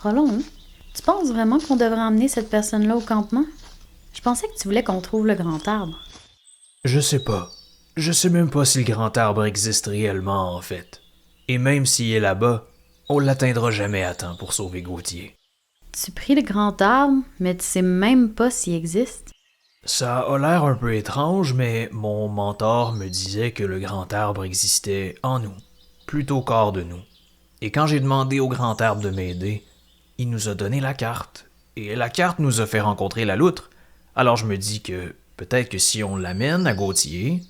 Roland, tu penses vraiment qu'on devrait emmener cette personne-là au campement? Je pensais que tu voulais qu'on trouve le grand arbre. Je sais pas. Je sais même pas si le grand arbre existe réellement, en fait. Et même s'il est là-bas, on l'atteindra jamais à temps pour sauver Gauthier. Tu pries le grand arbre, mais tu sais même pas s'il existe. Ça a l'air un peu étrange, mais mon mentor me disait que le grand arbre existait en nous, plutôt qu'hors de nous. Et quand j'ai demandé au grand arbre de m'aider, il nous a donné la carte. Et la carte nous a fait rencontrer la loutre. Alors je me dis que peut-être que si on l'amène à Gauthier...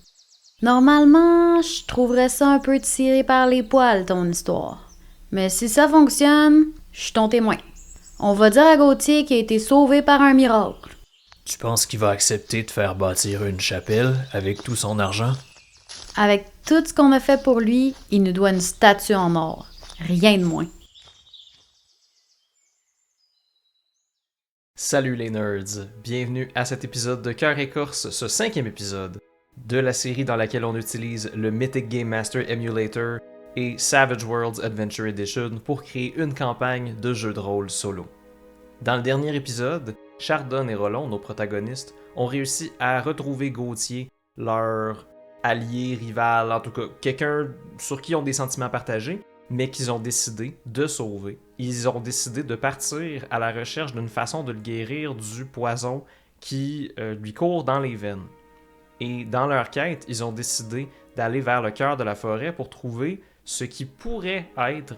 Normalement, je trouverais ça un peu tiré par les poils, ton histoire. Mais si ça fonctionne, je suis ton témoin. On va dire à Gauthier qu'il a été sauvé par un miracle. Tu penses qu'il va accepter de faire bâtir une chapelle avec tout son argent? Avec tout ce qu'on a fait pour lui, il nous doit une statue en or. Rien de moins. Salut les nerds, bienvenue à cet épisode de Cœur Écorce, ce 5e épisode de la série dans laquelle on utilise le Mythic Game Master Emulator et Savage Worlds Adventure Edition pour créer une campagne de jeu de rôle solo. Dans le dernier épisode, Chardon et Roland, nos protagonistes, ont réussi à retrouver Gauthier, leur allié, rival, en tout cas quelqu'un sur qui ils ont des sentiments partagés, mais qu'ils ont décidé de sauver. Ils ont décidé de partir à la recherche d'une façon de le guérir du poison qui lui court dans les veines. Et dans leur quête, ils ont décidé d'aller vers le cœur de la forêt pour trouver ce qui pourrait être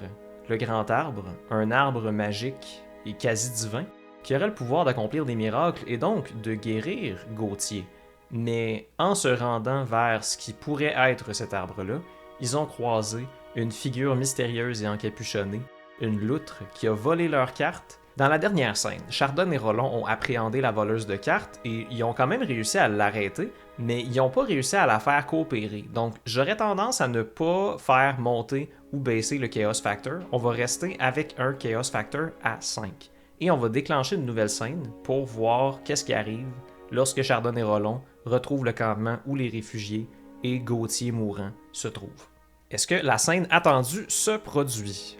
le grand arbre, un arbre magique et quasi divin, qui aurait le pouvoir d'accomplir des miracles et donc de guérir Gauthier. Mais en se rendant vers ce qui pourrait être cet arbre-là, ils ont croisé une figure mystérieuse et encapuchonnée, une loutre qui a volé leurs cartes. Dans la dernière scène, Chardon et Roland ont appréhendé la voleuse de cartes et ils ont quand même réussi à l'arrêter, mais ils n'ont pas réussi à la faire coopérer. Donc j'aurais tendance à ne pas faire monter ou baisser le Chaos Factor. On va rester avec un Chaos Factor à 5. Et on va déclencher une nouvelle scène pour voir qu'est-ce qui arrive lorsque Chardon et Roland retrouvent le campement où les réfugiés et Gauthier mourant se trouvent. Est-ce que la scène attendue se produit?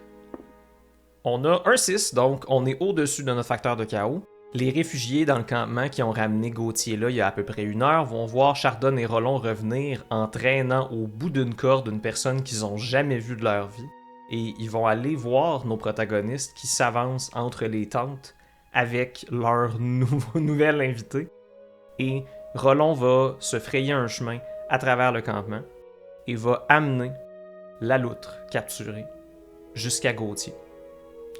On a un 6, donc on est au-dessus de notre facteur de chaos. Les réfugiés dans le campement qui ont ramené Gauthier là il y a à peu près 1 heure vont voir Chardon et Roland revenir en traînant au bout d'une corde une personne qu'ils n'ont jamais vue de leur vie. Et ils vont aller voir nos protagonistes qui s'avancent entre les tentes avec leur nouvel invité. Et Roland va se frayer un chemin à travers le campement et va amener la loutre capturée jusqu'à Gauthier.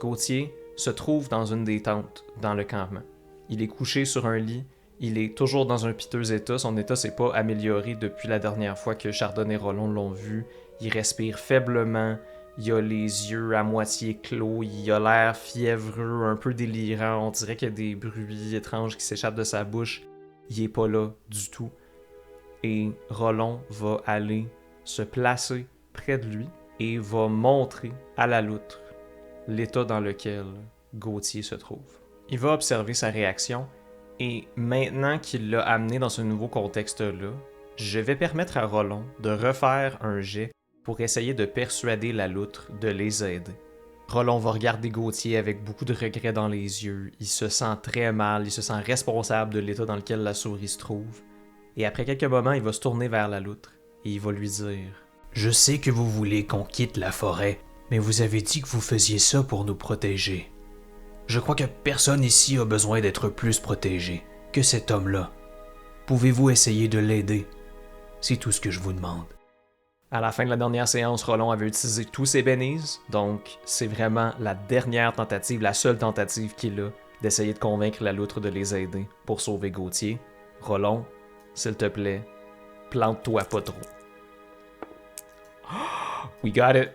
Gauthier se trouve dans une des tentes dans le campement. Il est couché sur un lit, il est toujours dans un piteux état, son état s'est pas amélioré depuis la dernière fois que Chardon et Roland l'ont vu. Il respire faiblement, il a les yeux à moitié clos, il a l'air fiévreux, un peu délirant, on dirait qu'il y a des bruits étranges qui s'échappent de sa bouche. Il est pas là du tout. Et Roland va aller se placer près de lui et va montrer à la loutre l'état dans lequel Gauthier se trouve. Il va observer sa réaction et maintenant qu'il l'a amené dans ce nouveau contexte-là, je vais permettre à Roland de refaire un jet pour essayer de persuader la loutre de les aider. Roland va regarder Gauthier avec beaucoup de regret dans les yeux, il se sent très mal, il se sent responsable de l'état dans lequel la souris se trouve, et après quelques moments, il va se tourner vers la loutre et il va lui dire « Je sais que vous voulez qu'on quitte la forêt, mais vous avez dit que vous faisiez ça pour nous protéger. Je crois que personne ici a besoin d'être plus protégé que cet homme-là. Pouvez-vous essayer de l'aider? C'est tout ce que je vous demande. » À la fin de la dernière séance, Roland avait utilisé tous ses bennies, donc c'est vraiment la dernière tentative, la seule tentative qu'il a d'essayer de convaincre la loutre de les aider pour sauver Gauthier. Roland, s'il te plaît, plante-toi pas trop. We got it!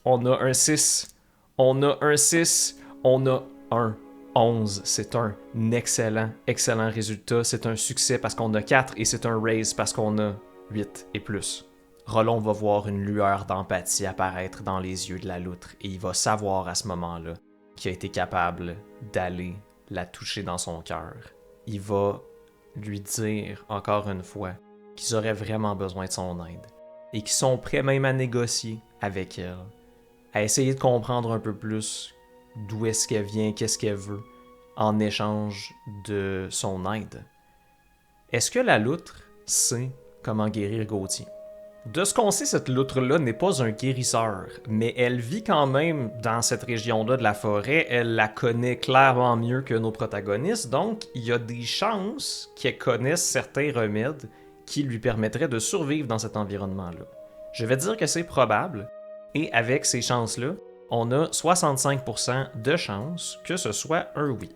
On a un 6, on a un 6, on a un 11. C'est un excellent résultat. C'est un succès parce qu'on a 4 et c'est un raise parce qu'on a 8 et plus. Roland va voir une lueur d'empathie apparaître dans les yeux de la loutre et il va savoir à ce moment-là qu'il a été capable d'aller la toucher dans son cœur. Il va lui dire encore une fois qu'ils auraient vraiment besoin de son aide et qu'ils sont prêts même à négocier avec elle, à essayer de comprendre un peu plus d'où est-ce qu'elle vient, qu'est-ce qu'elle veut, en échange de son aide. Est-ce que la loutre sait comment guérir Gauthier? De ce qu'on sait, cette loutre-là n'est pas un guérisseur, mais elle vit quand même dans cette région-là de la forêt, elle la connaît clairement mieux que nos protagonistes, donc il y a des chances qu'elle connaisse certains remèdes qui lui permettraient de survivre dans cet environnement-là. Je vais dire que c'est probable, et avec ces chances-là, on a 65% de chances que ce soit un oui.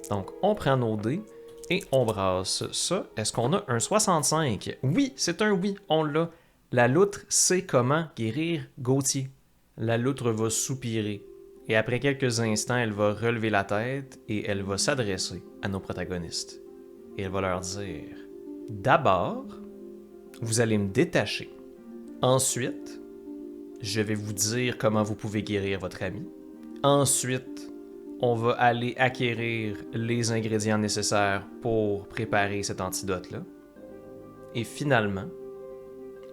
Donc on prend nos dés, et on brasse ça. Est-ce qu'on a un 65? Oui, c'est un oui, on l'a. La loutre sait comment guérir Gauthier. La loutre va soupirer. Et après quelques instants, elle va relever la tête et elle va s'adresser à nos protagonistes. Et elle va leur dire: d'abord, vous allez me détacher. Ensuite, je vais vous dire comment vous pouvez guérir votre ami. Ensuite, on va aller acquérir les ingrédients nécessaires pour préparer cet antidote-là. Et finalement,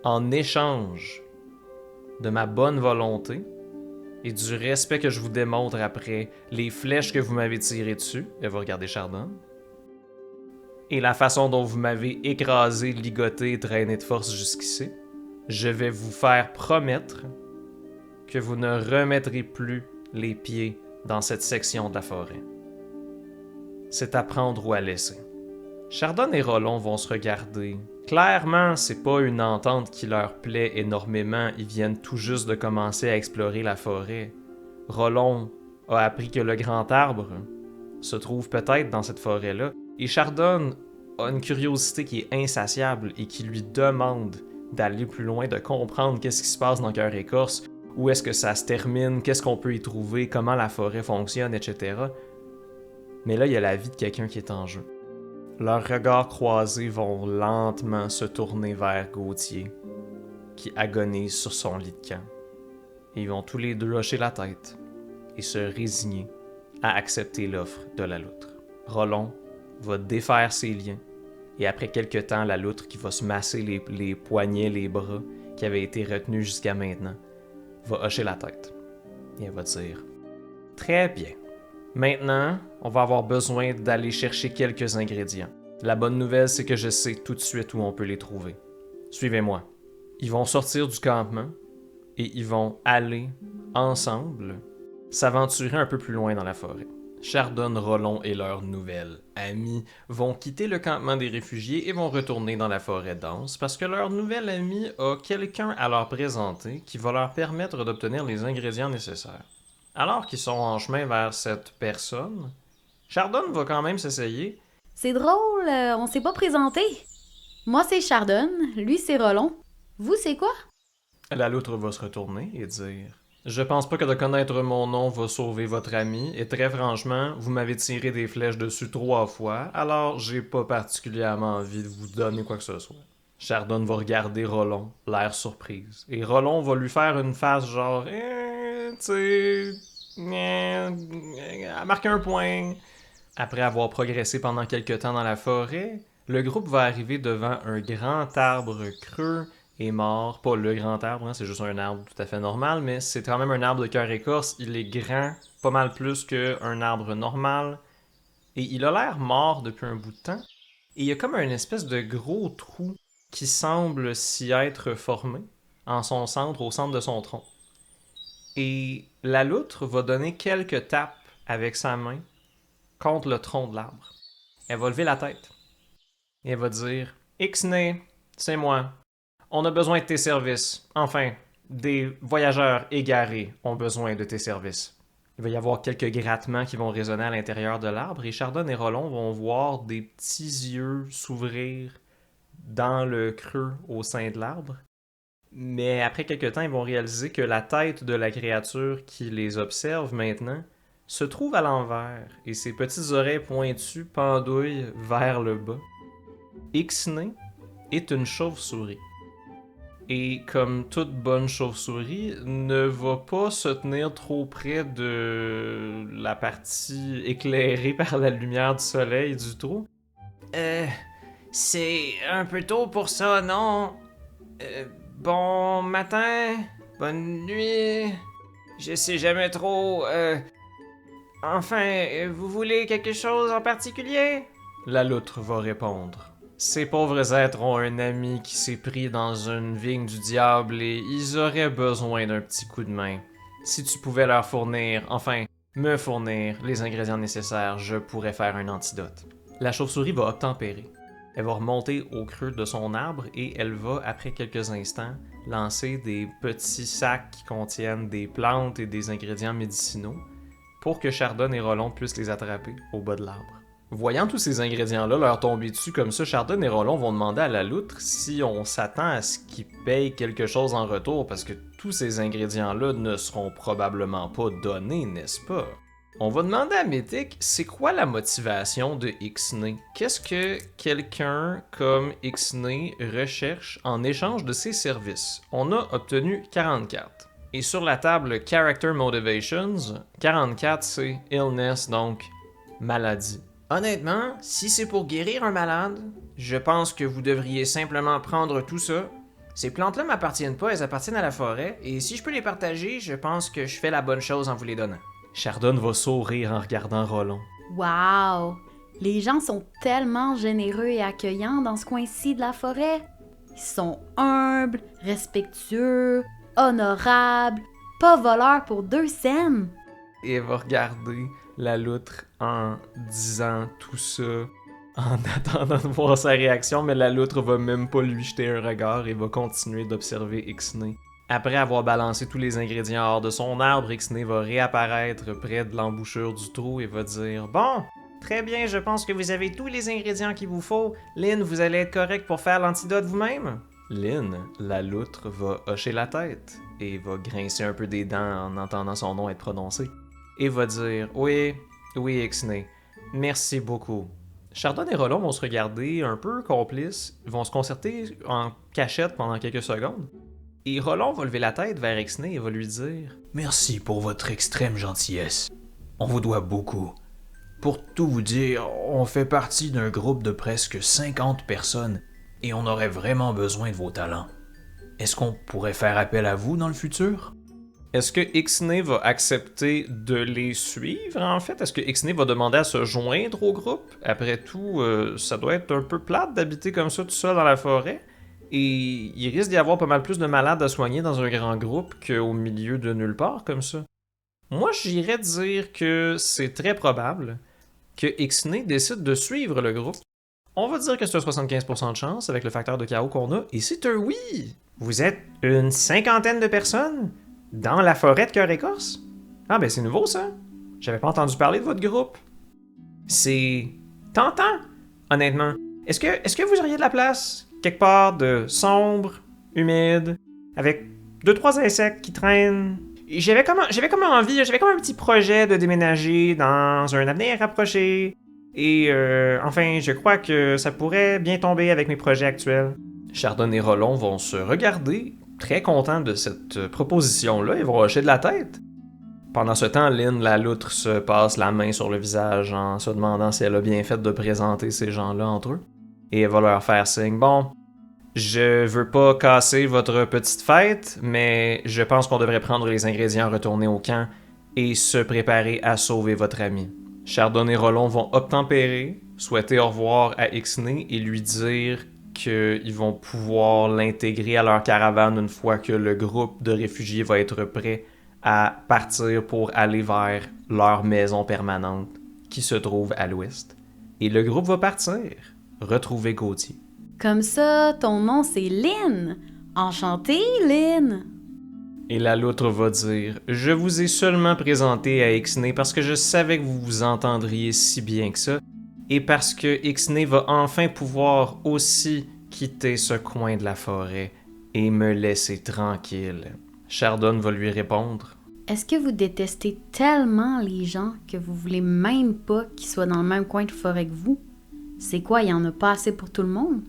en échange de ma bonne volonté et du respect que je vous démontre après les flèches que vous m'avez tirées dessus, elle va regarder Chardon, et la façon dont vous m'avez écrasé, ligoté, traîné de force jusqu'ici, je vais vous faire promettre que vous ne remettrez plus les pieds dans cette section de la forêt. C'est à prendre ou à laisser. Chardon et Rollon vont se regarder. Clairement, c'est pas une entente qui leur plaît énormément. Ils viennent tout juste de commencer à explorer la forêt. Rollon a appris que le grand arbre se trouve peut-être dans cette forêt-là. Et Chardon a une curiosité qui est insatiable et qui lui demande d'aller plus loin, de comprendre qu'est-ce qui se passe dans Cœur Écorce, où est-ce que ça se termine, qu'est-ce qu'on peut y trouver, comment la forêt fonctionne, etc. Mais là, il y a la vie de quelqu'un qui est en jeu. Leurs regards croisés vont lentement se tourner vers Gauthier, qui agonise sur son lit de camp. Et ils vont tous les deux hocher la tête et se résigner à accepter l'offre de la loutre. Rollon va défaire ses liens, et après quelque temps, la loutre qui va se masser les poignets, les bras qui avaient été retenus jusqu'à maintenant, va hocher la tête. Et elle va dire: très bien. Maintenant, on va avoir besoin d'aller chercher quelques ingrédients. La bonne nouvelle, c'est que je sais tout de suite où on peut les trouver. Suivez-moi. Ils vont sortir du campement et ils vont aller, ensemble, s'aventurer un peu plus loin dans la forêt. Chardon, Rollon et leurs nouvelles amies vont quitter le campement des réfugiés et vont retourner dans la forêt dense parce que leur nouvelle amie a quelqu'un à leur présenter qui va leur permettre d'obtenir les ingrédients nécessaires. Alors qu'ils sont en chemin vers cette personne, Chardon va quand même s'essayer. C'est drôle, on s'est pas présenté. Moi, c'est Chardon, lui, c'est Rollon. Vous, c'est quoi? La loutre va se retourner et dire: je pense pas que de connaître mon nom va sauver votre ami, et très franchement, vous m'avez tiré des flèches dessus 3 fois, alors j'ai pas particulièrement envie de vous donner quoi que ce soit. Chardon va regarder Rollon, l'air surprise, et Rollon va lui faire une face genre tu sais, à marquer un point. Après avoir progressé pendant quelques temps dans la forêt, le groupe va arriver devant un grand arbre creux et mort. Pas le grand arbre, hein, c'est juste un arbre tout à fait normal, mais c'est quand même un arbre de cœur écorce. Il est grand, pas mal plus qu'un arbre normal, et il a l'air mort depuis un bout de temps. Et il y a comme une espèce de gros trou qui semble s'y être formé en son centre, au centre de son tronc. Et la loutre va donner quelques tapes avec sa main contre le tronc de l'arbre. Elle va lever la tête et elle va dire: Ixnay, c'est moi. On a besoin de tes services. Enfin, des voyageurs égarés ont besoin de tes services. Il va y avoir quelques grattements qui vont résonner à l'intérieur de l'arbre et Chardon et Rollon vont voir des petits yeux s'ouvrir dans le creux au sein de l'arbre. Mais après quelques temps, ils vont réaliser que la tête de la créature qui les observe maintenant se trouve à l'envers et ses petites oreilles pointues pendouillent vers le bas. Ixnay est une chauve-souris. Et comme toute bonne chauve-souris, ne va pas se tenir trop près de la partie éclairée par la lumière du soleil du trou. C'est un peu tôt pour ça, non? Bon matin, bonne nuit, je sais jamais trop, Enfin, vous voulez quelque chose en particulier? La loutre va répondre. Ces pauvres êtres ont un ami qui s'est pris dans une vigne du diable et ils auraient besoin d'un petit coup de main. Si tu pouvais leur fournir, enfin, me fournir les ingrédients nécessaires, je pourrais faire un antidote. La chauve-souris va obtempérer. Elle va remonter au creux de son arbre et elle va, après quelques instants, lancer des petits sacs qui contiennent des plantes et des ingrédients médicinaux pour que Chardon et Rollon puissent les attraper au bas de l'arbre. Voyant tous ces ingrédients-là leur tomber dessus comme ça, Chardon et Rollon vont demander à la loutre si on s'attend à ce qu'ils payent quelque chose en retour parce que tous ces ingrédients-là ne seront probablement pas donnés, n'est-ce pas? On va demander à Mythic, c'est quoi la motivation de Ixnay? Qu'est-ce que quelqu'un comme Ixnay recherche en échange de ses services? On a obtenu 44. Et sur la table Character Motivations, 44 c'est Illness, donc maladie. Honnêtement, si c'est pour guérir un malade, je pense que vous devriez simplement prendre tout ça. Ces plantes-là m'appartiennent pas, elles appartiennent à la forêt, et si je peux les partager, je pense que je fais la bonne chose en vous les donnant. Chardon va sourire en regardant Rollon. Wow! Les gens sont tellement généreux et accueillants dans ce coin-ci de la forêt. Ils sont humbles, respectueux, honorables, pas voleurs pour 2 cents. Et elle va regarder la loutre en disant tout ça, en attendant de voir sa réaction, mais la loutre va même pas lui jeter un regard et va continuer d'observer Ixnay. Après avoir balancé tous les ingrédients hors de son arbre, Ixnay va réapparaître près de l'embouchure du trou et va dire « Bon, très bien, je pense que vous avez tous les ingrédients qu'il vous faut. Lynn, vous allez être correct pour faire l'antidote vous-même? » Lynn, la loutre, va hocher la tête et va grincer un peu des dents en entendant son nom être prononcé. Et va dire « Oui, Ixnay, merci beaucoup. » Chardon et Rollon vont se regarder un peu complices, vont se concerter en cachette pendant quelques secondes. Et Rollon va lever la tête vers Ixnay et va lui dire « Merci pour votre extrême gentillesse. On vous doit beaucoup. Pour tout vous dire, on fait partie d'un groupe de presque 50 personnes et on aurait vraiment besoin de vos talents. Est-ce qu'on pourrait faire appel à vous dans le futur? » Est-ce que Ixnay va accepter de les suivre, en fait? Est-ce que Ixnay va demander à se joindre au groupe? Après tout, ça doit être un peu plate d'habiter comme ça tout seul dans la forêt. Et il risque d'y avoir pas mal plus de malades à soigner dans un grand groupe qu'au milieu de nulle part comme ça. Moi, j'irais dire que c'est très probable que Ixnay décide de suivre le groupe. On va dire que c'est un 75% de chance avec le facteur de chaos qu'on a, et c'est un oui! Vous êtes une 50aine de personnes dans la forêt de Cœur-Écorce? Ah ben c'est nouveau ça! J'avais pas entendu parler de votre groupe. C'est tentant, honnêtement. Est-ce que vous auriez de la place quelque part de sombre, humide, avec 2-3 insectes qui traînent? J'avais comme un petit projet de déménager dans un avenir rapproché. Et enfin, je crois que ça pourrait bien tomber avec mes projets actuels. Chardon et Rollon vont se regarder, très contents de cette proposition-là, ils vont hocher de la tête. Pendant ce temps, Lynn, la loutre, se passe la main sur le visage en se demandant si elle a bien fait de présenter ces gens-là entre eux. Et elle va leur faire signe. Bon, je veux pas casser votre petite fête, mais je pense qu'on devrait prendre les ingrédients, retourner au camp et se préparer à sauver votre ami. Chardon et Rollon vont obtempérer, souhaiter au revoir à Ixnay et lui dire qu'ils vont pouvoir l'intégrer à leur caravane une fois que le groupe de réfugiés va être prêt à partir pour aller vers leur maison permanente qui se trouve à l'ouest. Et le groupe va partir, retrouver Gauthier. Comme ça, ton nom c'est Lynn. Enchantée, Lynn. Et la loutre va dire « Je vous ai seulement présenté à Ixnay parce que je savais que vous vous entendriez si bien que ça, et parce que Ixnay va enfin pouvoir aussi quitter ce coin de la forêt et me laisser tranquille. » Chardon va lui répondre « Est-ce que vous détestez tellement les gens que vous voulez même pas qu'ils soient dans le même coin de forêt que vous? C'est quoi, il y en a pas assez pour tout le monde? »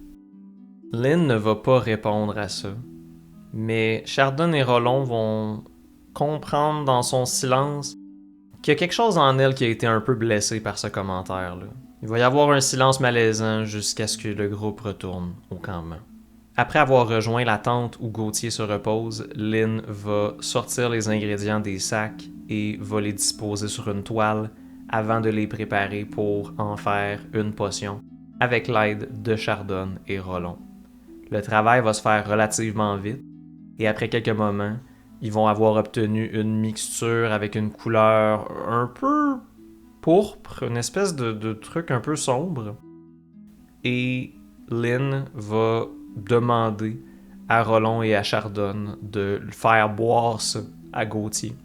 Lynn ne va pas répondre à ça. Mais Chardon et Rollon vont comprendre dans son silence qu'il y a quelque chose en elle qui a été un peu blessé par ce commentaire-là. Il va y avoir un silence malaisant jusqu'à ce que le groupe retourne au campement. Après avoir rejoint la tente où Gauthier se repose, Lynn va sortir les ingrédients des sacs et va les disposer sur une toile avant de les préparer pour en faire une potion avec l'aide de Chardon et Rollon. Le travail va se faire relativement vite et après quelques moments, ils vont avoir obtenu une mixture avec une couleur un peu pourpre, une espèce de truc un peu sombre. Et Lynn va demander à Rollon et à Chardon de faire boire ça à Gauthier.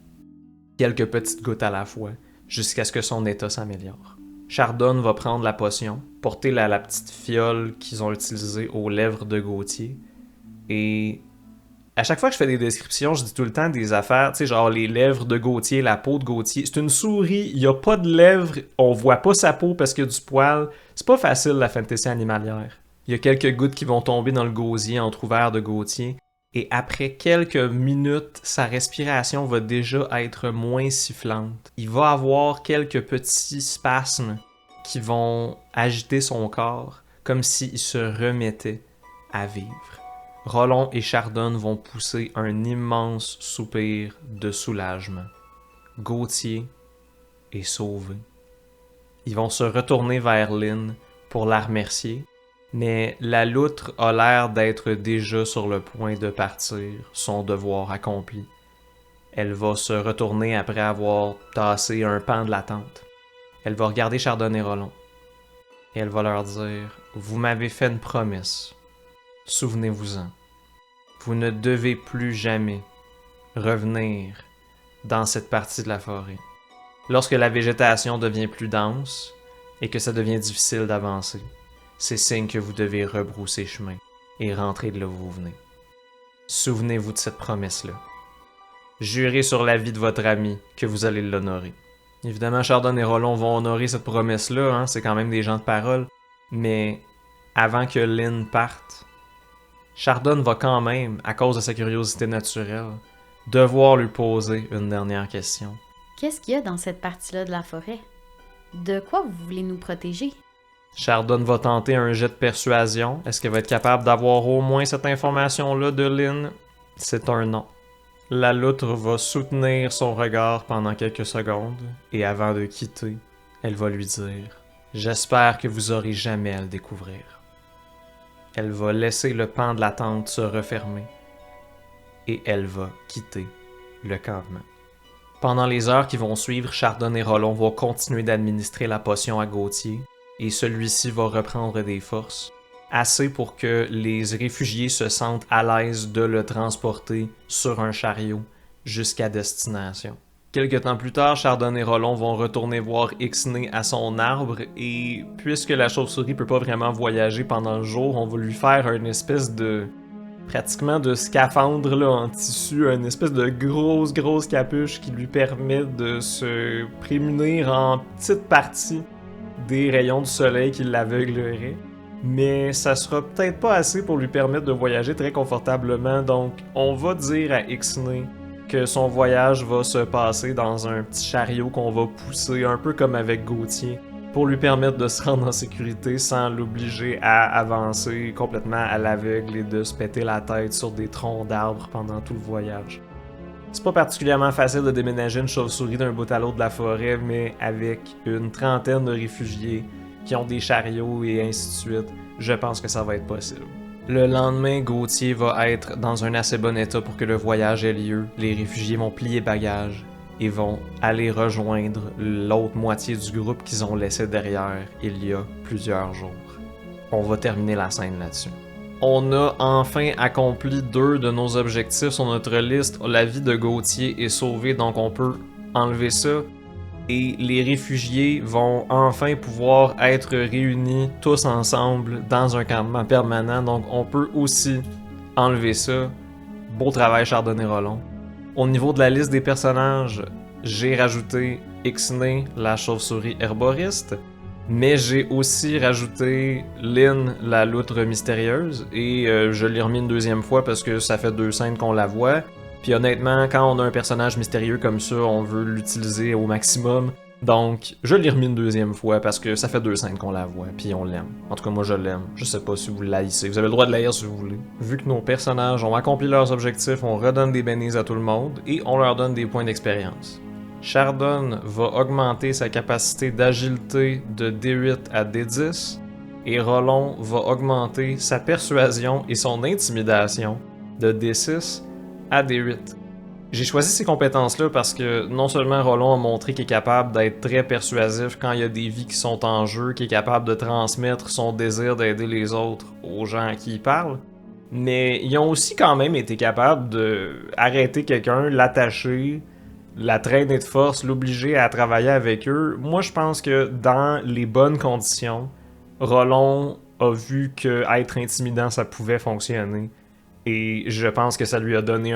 Quelques petites gouttes à la fois, jusqu'à ce que son état s'améliore. Chardon va prendre la potion, porter la petite fiole qu'ils ont utilisée aux lèvres de Gauthier, et à chaque fois que je fais des descriptions, je dis tout le temps des affaires, tu sais, genre les lèvres de Gauthier, la peau de Gauthier. C'est une souris, il n'y a pas de lèvres, on voit pas sa peau parce qu'il y a du poil. C'est pas facile la fantasy animalière. Il y a quelques gouttes qui vont tomber dans le gosier entrouvert de Gauthier. Et après quelques minutes, sa respiration va déjà être moins sifflante. Il va avoir quelques petits spasmes qui vont agiter son corps, comme s'il se remettait à vivre. Rollon et Chardon vont pousser un immense soupir de soulagement. Gauthier est sauvé. Ils vont se retourner vers Lynn pour la remercier, mais la loutre a l'air d'être déjà sur le point de partir, son devoir accompli. Elle va se retourner après avoir tassé un pan de la tente. Elle va regarder Chardon et Rollon. Et elle va leur dire « Vous m'avez fait une promesse. Souvenez-vous-en. Vous ne devez plus jamais revenir dans cette partie de la forêt. Lorsque la végétation devient plus dense et que ça devient difficile d'avancer, c'est signe que vous devez rebrousser chemin et rentrer de là où vous venez. Souvenez-vous de cette promesse-là. Jurez sur la vie de votre ami que vous allez l'honorer. » Évidemment, Chardon et Rollon vont honorer cette promesse-là, hein, c'est quand même des gens de parole, mais avant que Lynn parte, Chardon va quand même, à cause de sa curiosité naturelle, devoir lui poser une dernière question. Qu'est-ce qu'il y a dans cette partie-là de la forêt? De quoi vous voulez nous protéger? Chardon va tenter un jet de persuasion. Est-ce qu'elle va être capable d'avoir au moins cette information-là de Lynn? C'est un non. La loutre va soutenir son regard pendant quelques secondes, et avant de quitter, elle va lui dire « J'espère que vous aurez jamais à le découvrir. » Elle va laisser le pan de la tente se refermer, et elle va quitter le campement. Pendant les heures qui vont suivre, Chardon et Rollon vont continuer d'administrer la potion à Gauthier, et celui-ci va reprendre des forces, assez pour que les réfugiés se sentent à l'aise de le transporter sur un chariot jusqu'à destination. Quelque temps plus tard, Chardon et Rollon vont retourner voir Ixnay à son arbre, et puisque la chauve-souris peut pas vraiment voyager pendant le jour, on va lui faire une espèce de... pratiquement de scaphandre là, en tissu, une espèce de grosse capuche qui lui permet de se prémunir en petites parties des rayons du soleil qui l'aveugleraient. Mais ça sera peut-être pas assez pour lui permettre de voyager très confortablement, donc on va dire à Ixnay que son voyage va se passer dans un petit chariot qu'on va pousser, un peu comme avec Gauthier, pour lui permettre de se rendre en sécurité sans l'obliger à avancer complètement à l'aveugle et de se péter la tête sur des troncs d'arbres pendant tout le voyage. C'est pas particulièrement facile de déménager une chauve-souris d'un bout à l'autre de la forêt, mais avec une trentaine de réfugiés qui ont des chariots et ainsi de suite, je pense que ça va être possible. Le lendemain, Gauthier va être dans un assez bon état pour que le voyage ait lieu. Les réfugiés vont plier bagages et vont aller rejoindre l'autre moitié du groupe qu'ils ont laissé derrière il y a plusieurs jours. On va terminer la scène là-dessus. On a enfin accompli 2 de nos objectifs sur notre liste. La vie de Gauthier est sauvée, donc on peut enlever ça. Et les réfugiés vont enfin pouvoir être réunis tous ensemble dans un campement permanent, donc on peut aussi enlever ça. Beau travail, Chardon et Rollon. Au niveau de la liste des personnages, j'ai rajouté Ixnay, la chauve-souris herboriste, mais j'ai aussi rajouté Lynn, la loutre mystérieuse, et je l'ai remis une deuxième fois parce que ça fait 2 scènes qu'on la voit. Puis honnêtement, quand on a un personnage mystérieux comme ça, on veut l'utiliser au maximum. Donc, je l'ai remis une deuxième fois parce que ça fait 2 scènes qu'on la voit, puis on l'aime. En tout cas, moi je l'aime. Je sais pas si vous l'haïssez. Vous avez le droit de l'haïr si vous voulez. Vu que nos personnages ont accompli leurs objectifs, on redonne des bénis à tout le monde et on leur donne des points d'expérience. Chardon va augmenter sa capacité d'agilité de D8 à D10 et Rollon va augmenter sa persuasion et son intimidation de D6 à D8. J'ai choisi ces compétences-là parce que non seulement Rollon a montré qu'il est capable d'être très persuasif quand il y a des vies qui sont en jeu, qu'il est capable de transmettre son désir d'aider les autres aux gens à qui il parle, mais ils ont aussi quand même été capables d'arrêter quelqu'un, l'attacher, la traîner de force, l'obliger à travailler avec eux. Moi, je pense que dans les bonnes conditions, Rollon a vu que être intimidant, ça pouvait fonctionner. Et je pense que ça lui a donné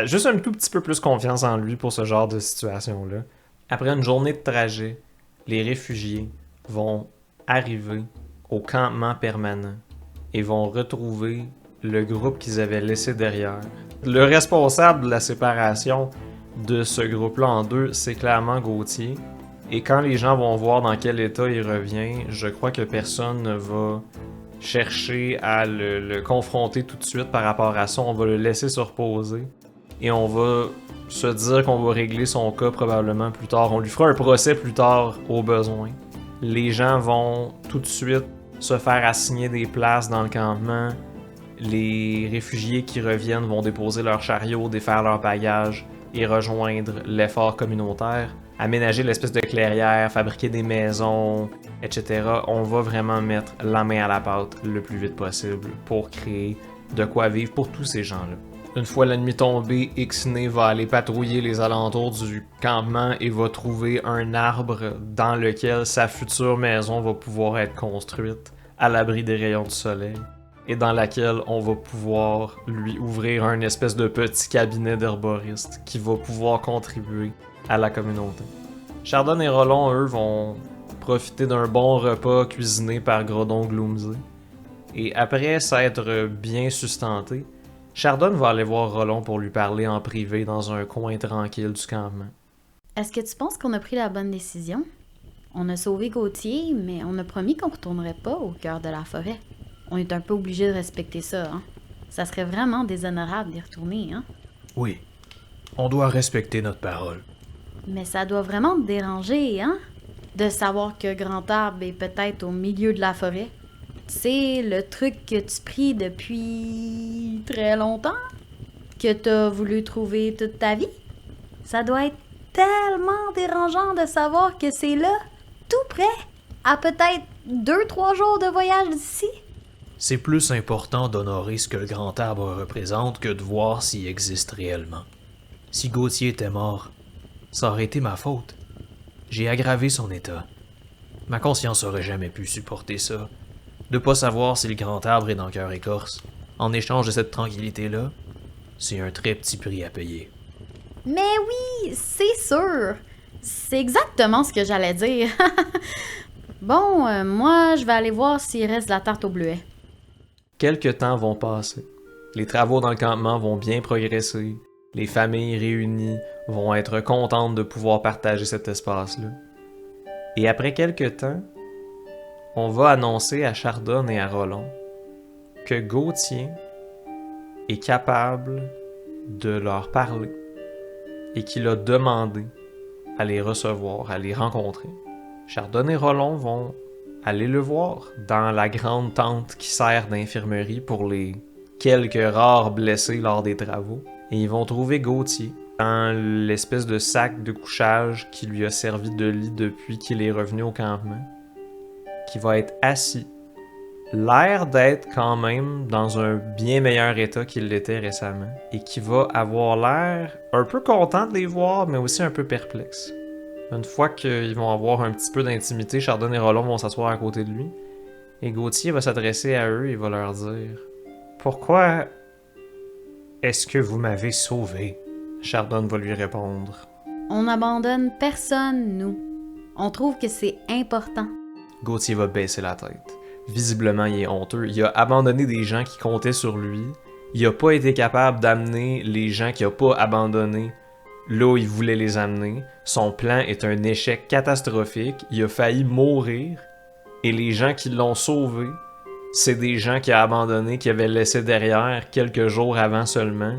juste un tout petit peu plus confiance en lui pour ce genre de situation-là. Après une journée de trajet, les réfugiés vont arriver au campement permanent et vont retrouver le groupe qu'ils avaient laissé derrière. Le responsable de la séparation de ce groupe-là en deux, c'est clairement Gauthier. Et quand les gens vont voir dans quel état il revient, je crois que personne ne va chercher à le confronter tout de suite par rapport à ça. On va le laisser se reposer et on va se dire qu'on va régler son cas probablement plus tard. On lui fera un procès plus tard au besoin. Les gens vont tout de suite se faire assigner des places dans le campement. Les réfugiés qui reviennent vont déposer leur chariot, défaire leurs bagages et rejoindre l'effort communautaire. Aménager l'espèce de clairière, fabriquer des maisons, etc. On va vraiment mettre la main à la pâte le plus vite possible pour créer de quoi vivre pour tous ces gens-là. Une fois la nuit tombée, Ixnay va aller patrouiller les alentours du campement et va trouver un arbre dans lequel sa future maison va pouvoir être construite à l'abri des rayons du soleil et dans laquelle on va pouvoir lui ouvrir un espèce de petit cabinet d'herboriste qui va pouvoir contribuer à la communauté. Chardon et Rollon, eux, vont profiter d'un bon repas cuisiné par Grodon Gloomsay. Et après s'être bien sustenté, Chardon va aller voir Rollon pour lui parler en privé dans un coin tranquille du campement. Est-ce que tu penses qu'on a pris la bonne décision? On a sauvé Gauthier, mais on a promis qu'on retournerait pas au cœur de la forêt. On est un peu obligé de respecter ça, hein? Ça serait vraiment déshonorable d'y retourner, hein? Oui, on doit respecter notre parole. Mais ça doit vraiment te déranger, hein? De savoir que Grand Arbre est peut-être au milieu de la forêt. C'est le truc que tu pries depuis très longtemps? Que t'as voulu trouver toute ta vie? Ça doit être tellement dérangeant de savoir que c'est là, tout près, à peut-être 2-3 jours de voyage d'ici. C'est plus important d'honorer ce que le Grand Arbre représente que de voir s'il existe réellement. Si Gauthier était mort, ça aurait été ma faute. J'ai aggravé son état. Ma conscience aurait jamais pu supporter ça. De pas savoir si le Grand Arbre est dans Cœur Écorce, en échange de cette tranquillité-là, c'est un très petit prix à payer. Mais oui, c'est sûr. C'est exactement ce que j'allais dire. Bon, moi, je vais aller voir s'il reste de la tarte au bleuet. Quelques temps vont passer. Les travaux dans le campement vont bien progresser. Les familles réunies vont être contentes de pouvoir partager cet espace-là. Et après quelques temps, on va annoncer à Chardon et à Rollon que Gauthier est capable de leur parler et qu'il a demandé à les recevoir, à les rencontrer. Chardon et Rollon vont aller le voir dans la grande tente qui sert d'infirmerie pour les quelques rares blessés lors des travaux. Et ils vont trouver Gauthier dans l'espèce de sac de couchage qui lui a servi de lit depuis qu'il est revenu au campement, qui va être assis, l'air d'être quand même dans un bien meilleur état qu'il l'était récemment, et qui va avoir l'air un peu content de les voir, mais aussi un peu perplexe. Une fois qu'ils vont avoir un petit peu d'intimité, Chardon et Rollon vont s'asseoir à côté de lui, et Gauthier va s'adresser à eux et va leur dire « Pourquoi est-ce que vous m'avez sauvé? » Chardon va lui répondre « On n'abandonne personne, nous. On trouve que c'est important. » Gauthier va baisser la tête. Visiblement, il est honteux. Il a abandonné des gens qui comptaient sur lui. Il n'a pas été capable d'amener les gens qu'il n'a pas abandonnés là où il voulait les amener. Son plan est un échec catastrophique. Il a failli mourir. Et les gens qui l'ont sauvé, c'est des gens qu'il a abandonnés, qu'il avait laissés derrière quelques jours avant seulement.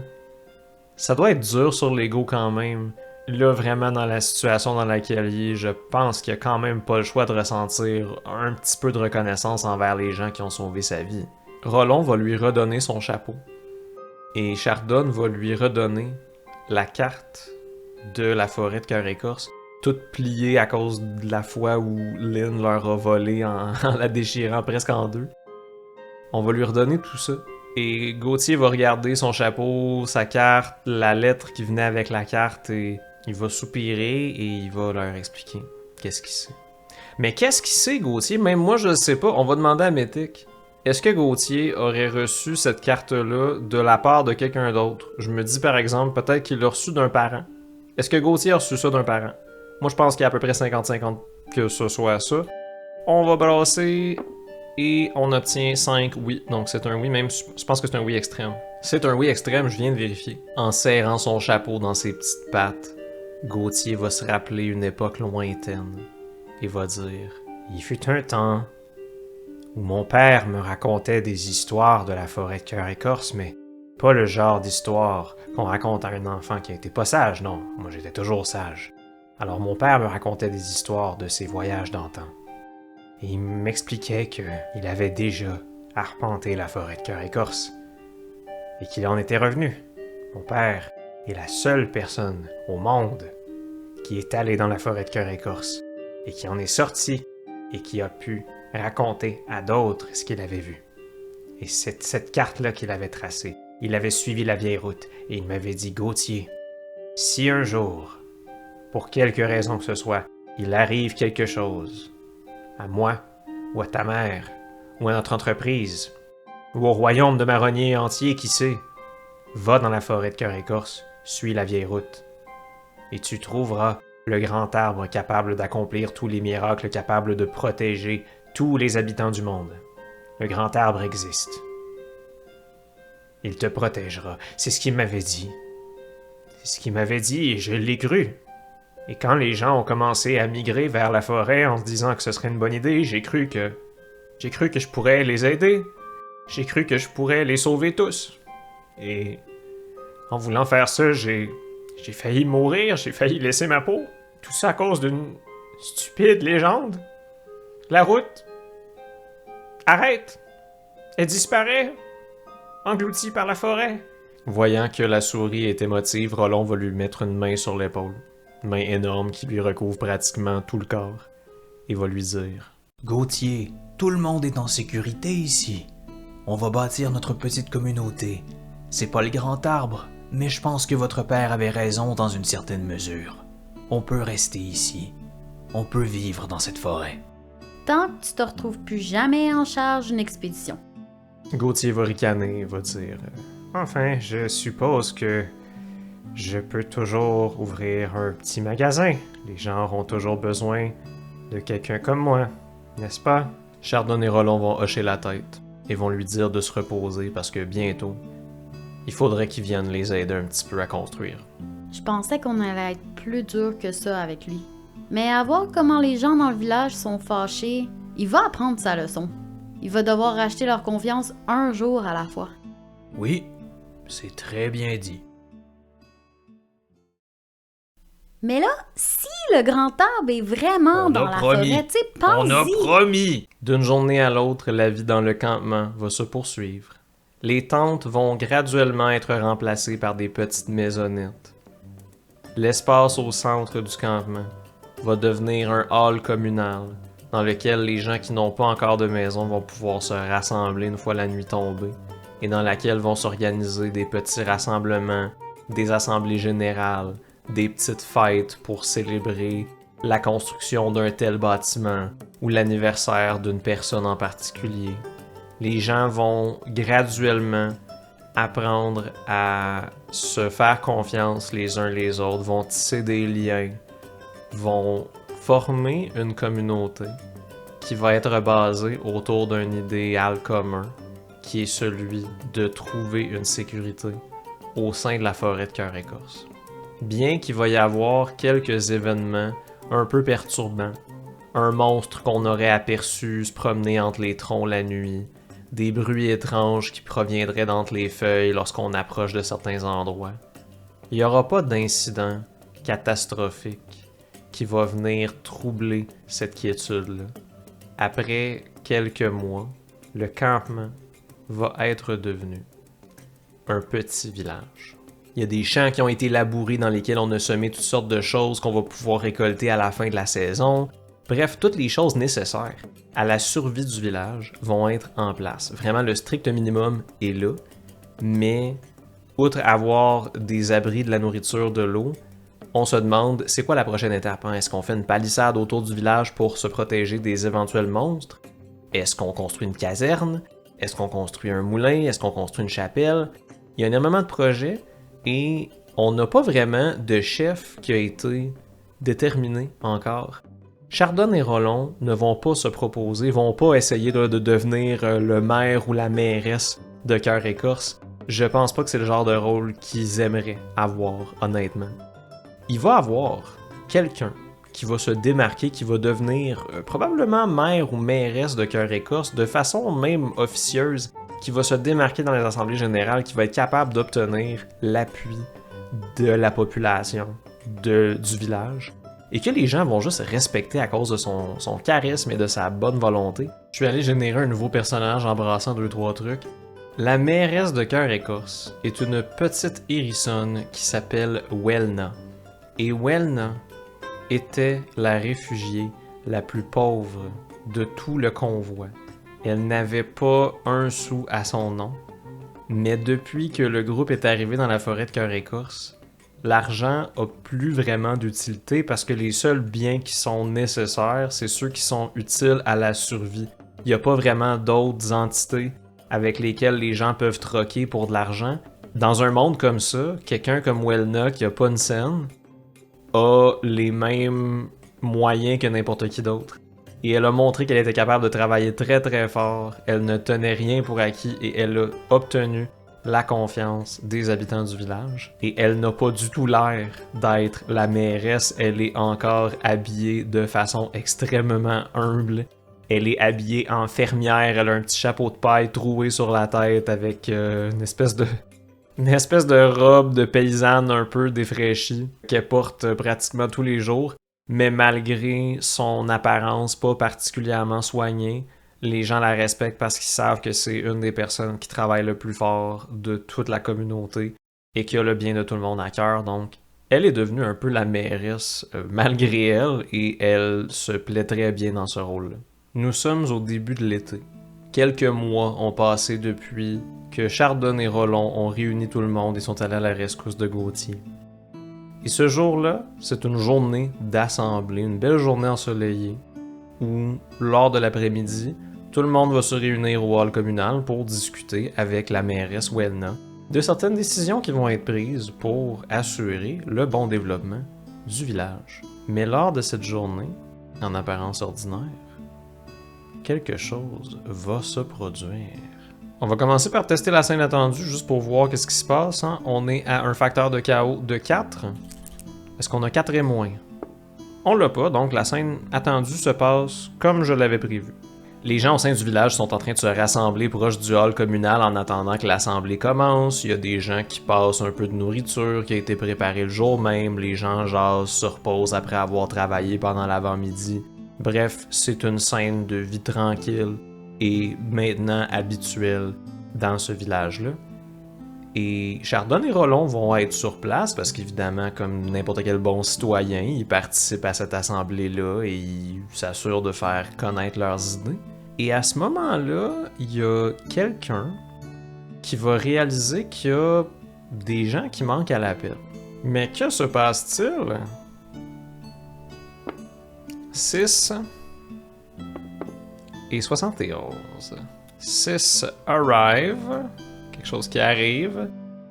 Ça doit être dur sur l'ego quand même là, vraiment, dans la situation dans laquelle il est, je pense qu'il a quand même pas le choix de ressentir un petit peu de reconnaissance envers les gens qui ont sauvé sa vie. Rollon va lui redonner son chapeau. Et Chardonne va lui redonner la carte de la forêt de Cœur-Écorce, toute pliée à cause de la fois où Lynn leur a volé en la déchirant presque en deux. On va lui redonner tout ça. Et Gauthier va regarder son chapeau, sa carte, la lettre qui venait avec la carte, et il va soupirer et il va leur expliquer qu'est-ce qu'il sait. Mais qu'est-ce qu'il sait, Gauthier? Même moi, je le sais pas. On va demander à Mythic. Est-ce que Gauthier aurait reçu cette carte-là de la part de quelqu'un d'autre? Je me dis, par exemple, peut-être qu'il l'a reçu d'un parent. Est-ce que Gauthier a reçu ça d'un parent? Moi, je pense qu'il y a à peu près 50-50 que ce soit ça. On va brasser et on obtient 5 oui. Donc c'est un oui, même je pense que c'est un oui extrême. C'est un oui extrême, je viens de vérifier. En serrant son chapeau dans ses petites pattes, Gauthier va se rappeler une époque lointaine et va dire « Il fut un temps où mon père me racontait des histoires de la forêt de Cœur-Écorce, mais pas le genre d'histoire qu'on raconte à un enfant qui a été pas sage, non. Moi, j'étais toujours sage. Alors mon père me racontait des histoires de ses voyages d'antan. Et il m'expliquait qu'il avait déjà arpenté la forêt de Cœur-Écorce et qu'il en était revenu. Mon père est la seule personne au monde qui est allée dans la forêt de Cœur-Écorce et qui en est sorti et qui a pu raconter à d'autres ce qu'il avait vu. Et cette carte-là qu'il avait tracée, il avait suivi la vieille route et il m'avait dit « Gauthier, si un jour, pour quelque raison que ce soit, il arrive quelque chose, à moi, ou à ta mère, ou à notre entreprise, ou au royaume de marronnier entier, qui sait, va dans la forêt de Cœur-Écorce, suis la vieille route, et tu trouveras le grand arbre capable d'accomplir tous les miracles, capable de protéger tous les habitants du monde. Le grand arbre existe. Il te protégera. C'est ce qu'il m'avait dit. C'est ce qu'il m'avait dit et je l'ai cru. Et quand les gens ont commencé à migrer vers la forêt en se disant que ce serait une bonne idée, j'ai cru que je pourrais les aider. J'ai cru que je pourrais les sauver tous. Et en voulant faire ça, j'ai failli mourir, j'ai failli laisser ma peau. Tout ça à cause d'une stupide légende. La route arrête. Elle disparaît. Engloutie par la forêt. Voyant que la souris est émotive, Rollon va lui mettre une main sur l'épaule. Une main énorme qui lui recouvre pratiquement tout le corps. Et va lui dire « Gauthier, tout le monde est en sécurité ici. On va bâtir notre petite communauté. C'est pas le grand arbre, mais je pense que votre père avait raison dans une certaine mesure. On peut rester ici. On peut vivre dans cette forêt. » Tant que tu te retrouves plus jamais en charge d'une expédition. Gauthier va ricaner et va dire « Enfin, je suppose que je peux toujours ouvrir un petit magasin. Les gens auront toujours besoin de quelqu'un comme moi, n'est-ce pas? » Chardonne et Rollon vont hocher la tête et vont lui dire de se reposer parce que bientôt, il faudrait qu'ils viennent les aider un petit peu à construire. Je pensais qu'on allait être plus dur que ça avec lui. Mais à voir comment les gens dans le village sont fâchés, il va apprendre sa leçon. Il va devoir racheter leur confiance un jour à la fois. Oui, c'est très bien dit. Mais là, si le grand arbre est vraiment dans la forêt, tu sais, pense-y! On a promis! D'une journée à l'autre, la vie dans le campement va se poursuivre. Les tentes vont graduellement être remplacées par des petites maisonnettes. L'espace au centre du campement va devenir un hall communal dans lequel les gens qui n'ont pas encore de maison vont pouvoir se rassembler une fois la nuit tombée et dans laquelle vont s'organiser des petits rassemblements, des assemblées générales, des petites fêtes pour célébrer la construction d'un tel bâtiment ou l'anniversaire d'une personne en particulier. Les gens vont graduellement apprendre à se faire confiance les uns les autres, vont tisser des liens, vont former une communauté qui va être basée autour d'un idéal commun, qui est celui de trouver une sécurité au sein de la forêt de Cœur-Écorce. Bien qu'il va y avoir quelques événements un peu perturbants, un monstre qu'on aurait aperçu se promener entre les troncs la nuit, des bruits étranges qui proviendraient d'entre les feuilles lorsqu'on approche de certains endroits, il n'y aura pas d'incidents catastrophique qui va venir troubler cette quiétude-là. Après quelques mois, le campement va être devenu un petit village. Il y a des champs qui ont été labourés dans lesquels on a semé toutes sortes de choses qu'on va pouvoir récolter à la fin de la saison. Bref, toutes les choses nécessaires à la survie du village vont être en place. Vraiment, le strict minimum est là, mais outre avoir des abris, de la nourriture, de l'eau, on se demande c'est quoi la prochaine étape? Hein? Est-ce qu'on fait une palissade autour du village pour se protéger des éventuels monstres? Est-ce qu'on construit une caserne? Est-ce qu'on construit un moulin? Est-ce qu'on construit une chapelle? Il y a énormément de projets et on n'a pas vraiment de chef qui a été déterminé encore. Chardonne et Rollon ne vont pas se proposer, vont pas essayer de devenir le maire ou la mairesse de Cœur Écorce. Je pense pas que c'est le genre de rôle qu'ils aimeraient avoir, honnêtement. Il va avoir quelqu'un qui va se démarquer, qui va devenir probablement maire ou mairesse de Cœur Écorce de façon même officieuse, qui va se démarquer dans les assemblées générales, qui va être capable d'obtenir l'appui de la population du village, et que les gens vont juste respecter à cause de son charisme et de sa bonne volonté. Je vais aller générer un nouveau personnage en brassant 2-3 trucs. La mairesse de Cœur Écorce est une petite hérissonne qui s'appelle Welna. Et Welna était la réfugiée la plus pauvre de tout le convoi. Elle n'avait pas un sou à son nom, mais depuis que le groupe est arrivé dans la forêt de Cœur Écorce, l'argent a plus vraiment d'utilité parce que les seuls biens qui sont nécessaires, c'est ceux qui sont utiles à la survie. Il n'y a pas vraiment d'autres entités avec lesquelles les gens peuvent troquer pour de l'argent. Dans un monde comme ça, quelqu'un comme Welna qui a pas une scène a les mêmes moyens que n'importe qui d'autre. Et elle a montré qu'elle était capable de travailler très très fort, elle ne tenait rien pour acquis et elle a obtenu la confiance des habitants du village. Et elle n'a pas du tout l'air d'être la mairesse, elle est encore habillée de façon extrêmement humble. Elle est habillée en fermière, elle a un petit chapeau de paille troué sur la tête avec une espèce de robe de paysanne un peu défraîchie qu'elle porte pratiquement tous les jours. Mais malgré son apparence pas particulièrement soignée, les gens la respectent parce qu'ils savent que c'est une des personnes qui travaille le plus fort de toute la communauté et qui a le bien de tout le monde à cœur. Donc, elle est devenue un peu la mairesse malgré elle et elle se plaît très bien dans ce rôle-là. Nous sommes au début de l'été. Quelques mois ont passé depuis que Chardonne et Rollon ont réuni tout le monde et sont allés à la rescousse de Gauthier. Et ce jour-là, c'est une journée d'assemblée, une belle journée ensoleillée, où, lors de l'après-midi, tout le monde va se réunir au hall communal pour discuter avec la mairesse Welna de certaines décisions qui vont être prises pour assurer le bon développement du village. Mais lors de cette journée, en apparence ordinaire, quelque chose va se produire. On va commencer par tester la scène attendue, juste pour voir qu'est-ce qui se passe. Hein? On est à un facteur de chaos de 4. Est-ce qu'on a 4 et moins? On l'a pas, donc la scène attendue se passe comme je l'avais prévu. Les gens au sein du village sont en train de se rassembler proche du hall communal en attendant que l'assemblée commence. Il y a des gens qui passent un peu de nourriture qui a été préparée le jour même. Les gens jasent, se reposent après avoir travaillé pendant l'avant-midi. Bref, c'est une scène de vie tranquille et maintenant habituelle dans ce village-là. Et Chardonne et Rollon vont être sur place parce qu'évidemment, comme n'importe quel bon citoyen, ils participent à cette assemblée-là et ils s'assurent de faire connaître leurs idées. Et à ce moment-là, il y a quelqu'un qui va réaliser qu'il y a des gens qui manquent à l'appel. Mais que se passe-t-il? 6 et 71. 6 arrive, quelque chose qui arrive.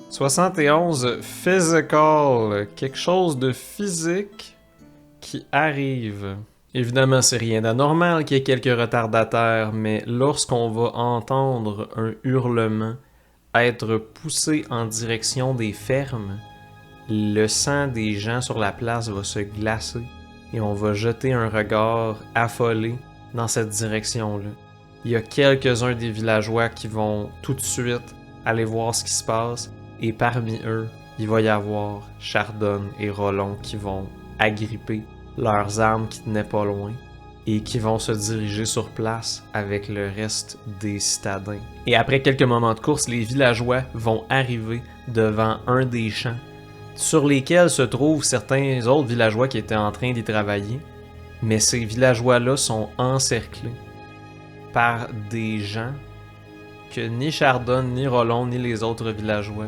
71 physical, quelque chose de physique qui arrive. Évidemment, c'est rien d'anormal qu'il y ait quelques retardataires, mais lorsqu'on va entendre un hurlement être poussé en direction des fermes, le sang des gens sur la place va se glacer et on va jeter un regard affolé dans cette direction-là. Il y a quelques-uns des villageois qui vont tout de suite aller voir ce qui se passe, et parmi eux, il va y avoir Chardon et Rollon qui vont agripper leurs armes qui tenaient pas loin et qui vont se diriger sur place avec le reste des citadins. Et après quelques moments de course, les villageois vont arriver devant un des champs sur lesquels se trouvent certains autres villageois qui étaient en train d'y travailler. Mais ces villageois-là sont encerclés par des gens que ni Chardon, ni Rollon, ni les autres villageois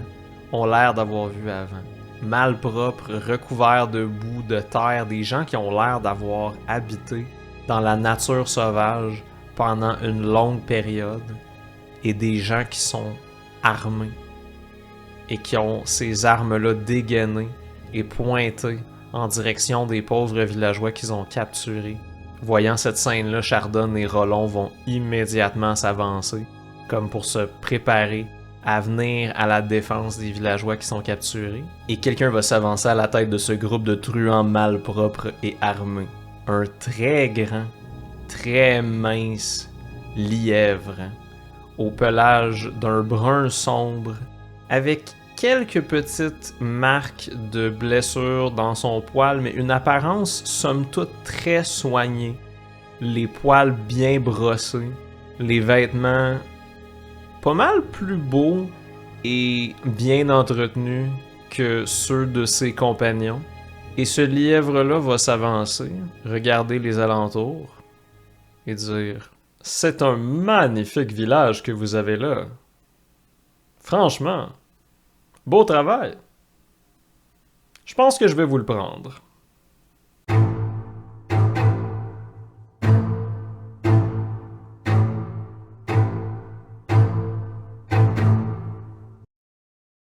ont l'air d'avoir vus avant. Malpropres, recouverts de boue, de terre, des gens qui ont l'air d'avoir habité dans la nature sauvage pendant une longue période, et des gens qui sont armés et qui ont ces armes-là dégainées et pointées en direction des pauvres villageois qu'ils ont capturés. Voyant cette scène-là, Chardon et Rollon vont immédiatement s'avancer, comme pour se préparer à venir à la défense des villageois qui sont capturés. Et quelqu'un va s'avancer à la tête de ce groupe de truands malpropres et armés. Un très grand, très mince lièvre, au pelage d'un brun sombre, avec quelques petites marques de blessures dans son poil, mais une apparence somme toute très soignée. Les poils bien brossés, les vêtements pas mal plus beaux et bien entretenus que ceux de ses compagnons. Et ce lièvre-là va s'avancer, regarder les alentours et dire « C'est un magnifique village que vous avez là. Franchement, beau travail. Je pense que je vais vous le prendre. »